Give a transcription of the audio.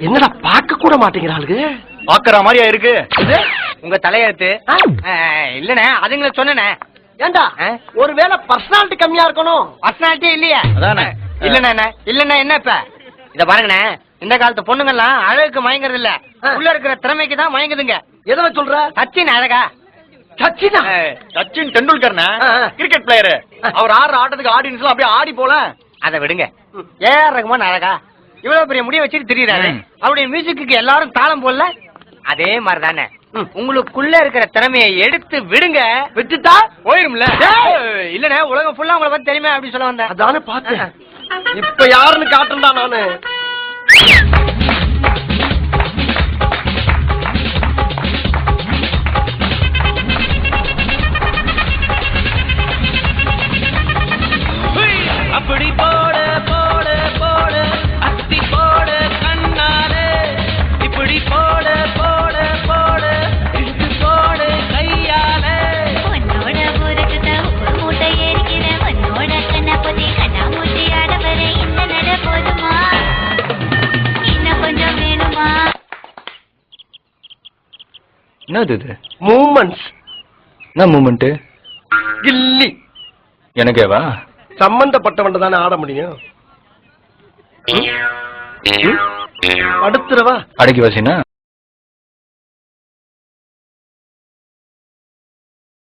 என்னடா பார்க்க கூட மாட்டேங்கிறாளுங்க. பாக்குற மாதிரியா இருக்கு உங்க தலையெழுத்து. இல்லண்ணே அதுங்களை சொன்னேனே. ஏண்டா ஒருவேளை பர்சனாலிட்டி கம்மியா இருக்கணும். பர்சனாலிட்டி இல்லையா? அதானே. இல்லண்ணே இல்லண்ணே என்ன இப்ப இத பாருங்கண்ணே, இந்த காலத்து பொண்ணுங்கெல்லாம் அழகுக்கு மயங்குறது இல்ல, உள்ள இருக்கிற திறமைக்கு தான் மயங்குதுங்க. எதை சொல்ற? சச்சின் அழகா? சச்சினா? Sachin Tendulkar cricket player. அவர் ஆடுற ஆட்டத்துக்கு ஆடியன்ஸ் எல்லாம் அப்படியே ஆடி போல. அதை விடுங்க. ஏஆர் ரகுமான் அழகா? இவ்வளவு பெரிய முடிய வச்சுட்டு திரியறாரு. அவருடைய மியூசிக்கு எல்லாரும் தாளம் போடல. அதே மாதிரிதானே உங்களுக்குள்ள இருக்கிற திறமையை எடுத்து விடுங்க. விட்டுட்டா போயிரும்ல. இல்லண்ணே உலகம் ஃபுல்லா உங்களை பத்தி தெரியுமே அப்படி சொல்ல வந்தேன். அதானே பார்த்தேன். இப்ப யாருன்னு காட்டுறா நானு. அப்படி போட போட போட அத்தி போட கண்ணாலே, இப்படி போட போட போட இழுத்து போட கையாலே. உன்னோட ஊருக்கு ஒரு மூட்டை ஏறிக்கிறேன், உன்னோட கண்ணா பொதி கண்ணா மூட்டி ஆடவர இந்த நட போதுமா, இன்னும் கொஞ்சம் வேணுமா? என்னது இது? மூமெண்ட்ஸ். என்ன மூமெண்ட்? கில்லி. எனக்கேவா? சம்பந்தப்பட்டவன் தானே ஆட முடியும். அடுத்துறவா அடக்கி வசினா